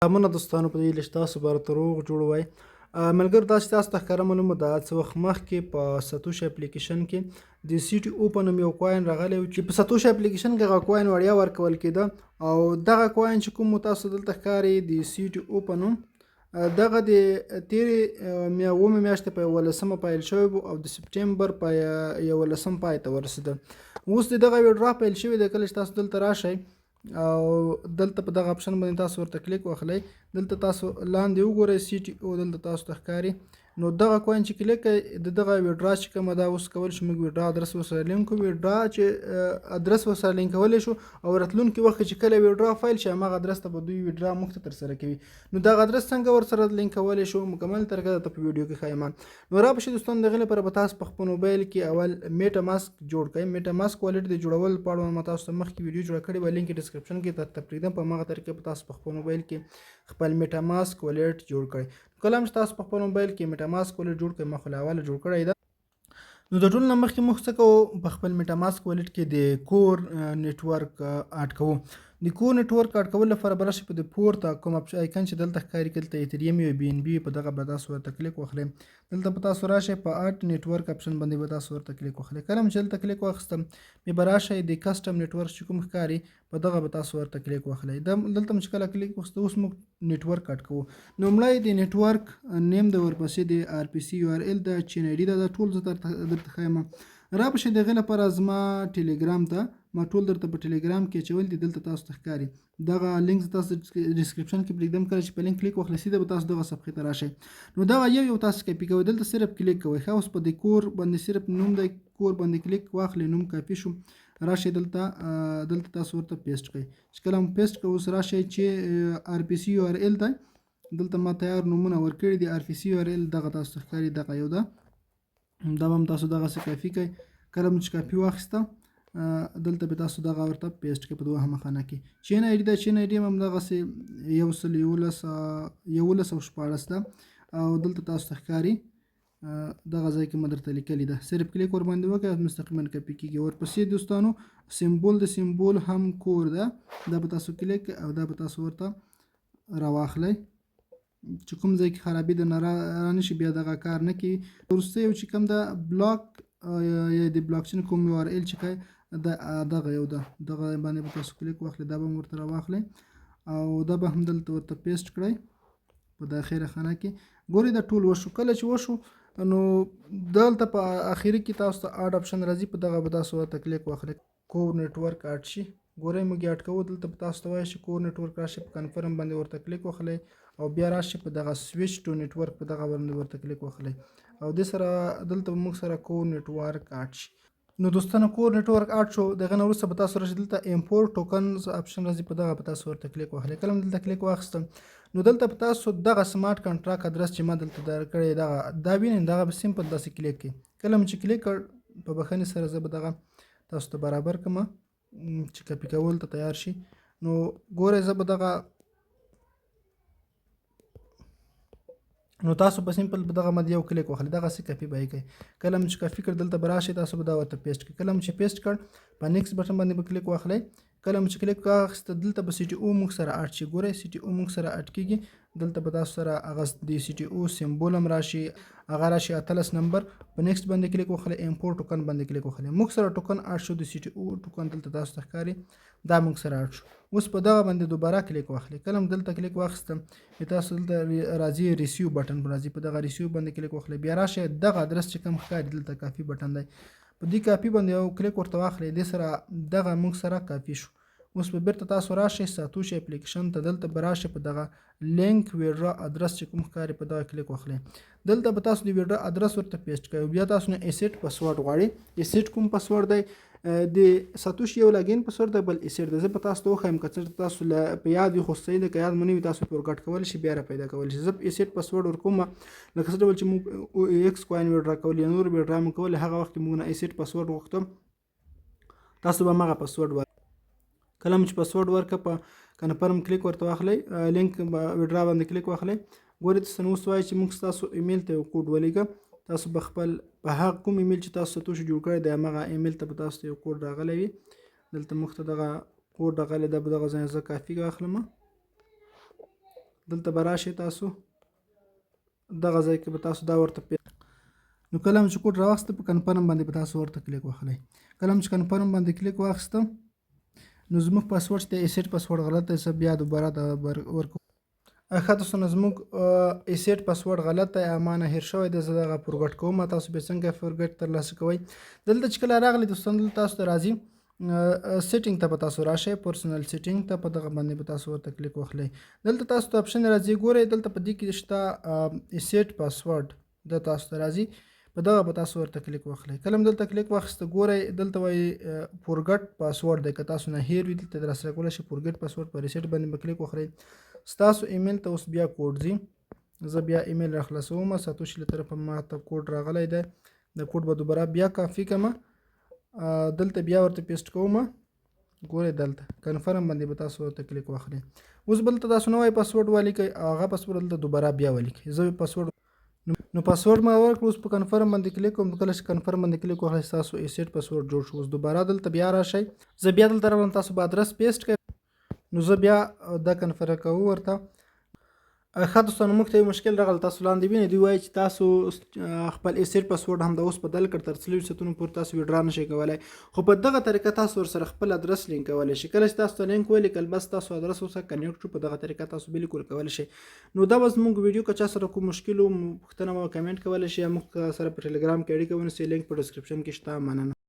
مننه دوستانو په دې هیله چې تاسو به راته روغ جوړ وای. ملګرو داسې تاسو ته ښکاره معلومه ده څه وخت مخکې په ساتوشي اپلیکیشن کې د سی ټي او په نوم یو کوین راغلی و چې په ساتوشي اپلیکیشن کې هغه کوین وړیا ورکول کېده او دغه کوین چې کوم تاسو دلته ښکاري د سی ټي او په نوم دغه د تیرې اوومې میاشتې په 11 پیل شوی و او د سپټمبر په 11 پای ته ورسېده. اوس د دغه ویډرا پیل شوی دی. کله چې تاسو دلته راشئ او دلته په دغه اپشن باندې تاسو ورته کلیک واخلئ، دلته تاسو لاندې وګورئ سی ټي او دلته تاسو ته ښکاري. نو دغه کوین چې کلیک کوئ د دغه ویډرا چې کومه ده اوس کولی شو موږ ویډرا ادرس ورسره لینک کړو. ویډرا چې ادرس ورسره لینکولی شو او راتلونکي وخت چې کله ویډرا فایل شي هماغه ادرس ته به دوی ویډرا موږ ته ترسره کوي. نو دغه ادرس څنګه ورسره لینکولی شو مکمل طریقه درته په ویډیو کې ښایم. نو راپشئ دوستانو د هغې لپاره به تاسو په خپل موبایل کې اول میټا ماسک جوړ کړئ. میټا ماسک والټ د جوړولو په اړه ما تاسو ته مخکې ویډیو جوړه کړې وه، لینک یې ډسکرپشن کې درته پرېږدم. په هماغه طریقه به تاسو په خپل موبایل کې خپل میټا ماسک والټ جوړ کړئ. کله هم چې تاسو په خپل موبایل کې میټا ماسک والټ جوړ کړئ، ما خو له اوله جوړ کړی ده. نو د ټول نه مخکې موږ څه کوو، په خپل میټا ماسک والټ کې د کور نیټورک اډ کوو. د کور نیټورک اډ کولو لپاره به راشئ په د پورته کوم آیکن چې دلته ښکاري کې دلته ایتریم یا بي ان بي په دغه به تاسو ورته کلیک واخلئ. دلته به تاسو راشئ په اډ نیټورک اپشن باندې به تاسو ورته کلیک واخلئ. کله هم چې دلته کلیک واخیستم بیا به راشئ د کسټم نیټورک چې کوم ښکاري په دغه به تاسو ورته کلیک واخلئ. دلته هم چې کله کلیک واخیسته اوس موږ نیټورک اډ کوو. نو لومړی د نیټورک نیم ده، ورپسې د آر پي سی یو آر ایل ده، چین آی ډي ده، دا ټول زه درته ښایم. راپشئ د هغې لپاره زما ټیلیګرام ته ما ټول درته په ټیلیګرام کې اچول دي. دلته تاسو ته ښکاري دغه لینک زه تاسو ډسکرپشن کې پرېږدم. کله چې په لینک کلیک واخلئ سیده به تاسو دغه صفحې ته راشئ. نو دغه یو تاسو کاپي کوئ، دلته صرف کلیک کوئ. ښه اوس په د کور باندې صرف نوم دی، کور باندې کلیک واخلئ، نوم کاپي شو. راشئ دلته تاسو ورته پیسټ کړئ. چې کله هم پیسټ کوئ اوس راشئ چې آر پي سی یو آر ایل دی، دلته ما تیار نومونه ورکړي دي. آر پي سی یو آر ایل دغه تاسو ته ښکاري دغه یو ده، دا به هم تاسو دغسې کاپي کوئ. کله چې کاپي واخیسته دلته به تاسو دغه ورته پیسټ کړئ په دوهمه خانه کې. چین آی ډي ده، چین آی ډي هم همدغسې 1114 ده او دلته تاسو ته ښکاري دغه ځای کې مې درته لیکلي ده. صرف کلیک ورباندې وکړئ مستقیما کاپي کېږي. ورپسې دوستانو سمبول د سمبول هم کور ده، دا به تاسو کلیک او دا به تاسو ورته راواخلئ. چې کوم ځای کې خرابي د نه رانشي بیا دغه کار نه کوي. وروسته یو چې کوم ده بلاک یا د بلاک چین کوم یو آر ایل چې کوي دغه یو ده، دغه باندې به تاسو کلیک واخلئ، دا به هم ورته راواخلئ او دا به هم دلته ورته پیسټ کړئ په د اخره خانه کې. ګورئ دا ټول وشو. کله چې وشو نو دلته په اخري کې تاسو ته اډ اپشن راځي، په دغه به تاسو ورته کلیک واخلئ. کور نیټورک اډ شي. ګورئ موږ یې اډ کوو. دلته به تاسو ته وایي چې کور نیټورک راشي، په کنفرم باندې ورته کلیک واخلئ او بیا راشي په دغه سویچ ټو نیټورک په دغه باندې ورته کلیک واخلئ او دې سره دلته موږ سره کور نیټورک اډ شي. نو دوستانو کور نیټورک اډ شو. دغه نه وروسته به تاسو راشئ دلته امپورټ ټوکنز اپشن راځي، په دغه به تاسو ورته کلیک واخلئ. کله هم دلته کلیک واخیستم نو دلته به تاسو دغه سمارټ کنټراکټ ادرس چې ما دلته درکړی دا وینئ، دغه به سمپل داسې کلیک کړئ. کله هم چې کلیک کړ په بښنې سره زه به دغه تاسو ته برابر کړم چې کاپي کولو ته تیار شي. نو ګورئ زه به دغه نو تاسو په سمپل په دغه باندې یو کلیک واخلئ، دغسې کاپي به یې کوئ. کله هم چې کاپي کړ دلته به راشئ تاسو به دا ورته پیسټ کړئ. کله هم چې پیسټ کړ په نیکسټ بټن باندې به کلیک واخلئ. کله هم چې کلیک واخیسته دلته به سی ټي او موږ سره اډ شي. ګورئ سی ټي او موږ سره اډ کېږي. دلته به تاسو سره هغه د سی ټي او سمبول هم راشي، هغه راشي 18 نمبر. په نیکسټ باندې کلیک واخلئ، امپورټ ټوکن باندې کلیک واخلئ. موږ سره ټوکن اډ شو، د سی ټي او ټوکن دلته تاسو ته ښکاري دا موږ سره اډ شو. اوس په دغه باندې دوباره کلیک واخلئ. کله هم دلته کلیک واخیستم تاسو دلته راځي ریسیو بټن راځي، په دغه ریسیو باندې کلیک واخلئ. بیا راشئ دغه ادرس چې کوم ښکاري دلته کافي بټن دی، په دې کافي باندې یو کلیک ورته واخلئ. دې سره دغه موږ سره کافي شو. اوس به بیرته تاسو راشئ ساتوشي اپلیکیشن ته، دلته به راشئ په دغه لینک ویډرا ادرس چې کوم ښکاري په دغه کلیک واخلئ. دلته به تاسو د ویډرا ادرس ورته پیسټ کوئ. بیا تاسو نه ایسیټ پاسورډ غواړئ. ایسیټ کوم پاسورډ دی؟ د ساتوشي یو لاګین پاسورډ دی، بل ایسیټ دی. زه به تاسو ته وښایم که څه تاسو په یاد وي خو صحیح ده، که یاد مو نه وي تاسو پرې ورګډ کولی شئ بیا را پیدا کولی شئ. زه ایسیټ پاسورډ ورکوم لکه څه ډول چې موږ ایکس کوین ویډرا کول یا نور ویډرا مو کولې، هغه وخت کې موږ نه ایسیټ پاسورډ غوښتم، تاسو به هماغه پاسورډ کله هم چې پاسورډ ورکړه په کنفرم کلیک ورته واخلئ، لینک ویډرا باندې کلیک واخلئ. ګورئ تاسو نو اوس وایي چې موږ ستاسو ایمیل ته یو کوډ ولیږه. تاسو به خپل په هغه کوم ایمیل چې تاسو ساتوشي جوړ کړی دی هماغه ایمیل ته به تاسو ته یو کوډ راغلی وي. دلته موږ ته دغه کوډ راغلی ده، به دغه ځای زه کافي واخلم دلته به راشئ تاسو دغه ځای کې به تاسو دا ورته نو کله هم چې کوډ راواخیسته په کنفرم باندې به تاسو ورته کلیک وهلی. کله هم چې کنفرم باندې کلیک واخیستم نو زموږ پاسورډ چې دی ایسیټ پاسورډ غلط دی. زه بیا دوباره د ورکوم. ښه دوستانو زموږ ایسیټ پاسورډ غلط دی، ما نه هیر شوی دی. زه دغه فورګټ کوم. تاسو به څنګه فورګټ ترلاسه کوئ؟ دلته چې کله راغلی دوستانو دلته تاسو ته راځي سیټینګ ته به تاسو راشئ، پرسنل سیټینګ ته په دغه باندې به تاسو ورته کلیک وهلی. دلته تاسو ته اپشن راځي، ګورئ دلته په دې کې شته ایسیټ پاسورډ د تاسو ته راځي، په دغه به تاسو ورته کلیک وهلی. کله هم دلته کلیک واخیسته ګورئ دلته وایي فورګټ پاسورډ دی، که تاسو نه هیر وي دلته راسره کولی شئ فورګټ پاسورډ په ریسیټ باندې به کلیک وخورئ. ستاسو ایمیل ته اوس بیا کوډ ځي. زه بیا ایمیل راخلاصوم. ساتوشي له طرفه ماته کوډ راغلی دی، د کوډ به دوباره بیا کافي کړم، دلته بیا ورته پیسټ کوم. ګورئ دلته کنفرم باندې به تاسو ورته کلیک واخلئ. اوس بلته تاسو نوی پاسورډ ولیکئ، هغه پاسورډ دلته دوباره بیا ولیکئ. زه پاسورډ نو پاسورډ ما ورکړ. اوس په کنفرم باندې کلیک کوم. کله چې کنفرم باندې کلیک وکړئ ستاسو ایسیټ پاسورډ جوړ شو. اوس دوباره دلته بیا راشئ. زه بیا دلته راغلم، تاسو به ادرس پیسټ کړئ. نو زه بیا دا کنفرم کوم ورته. ښه دوستانو موږ ته یو مشکل راغلی، تاسو لاندې وینئ دوی وایي چې تاسو خپل ایسیټ پاسورډ هم د اوس بدل کړ، تر 40 ساعتونو پورې تاسو ویډرا نشئ کولی. خو په دغه طریقه تاسو ورسره خپل ادرس لینک کولی شئ. کله چې تاسو ته لینک ولیکل بس تاسو ادرس ورسره کنیکټ شو، په دغه طریقه تاسو بالکل کولی شئ. نو دا به زموږ ویډیو که چا سره کوم مشکل و پوښتنه مو کمنټ کولی شئ، یا موږ سره په ټلګرام کې اړیکه ونیسئ. لینک په ډسکرپشن کې شته. مننه.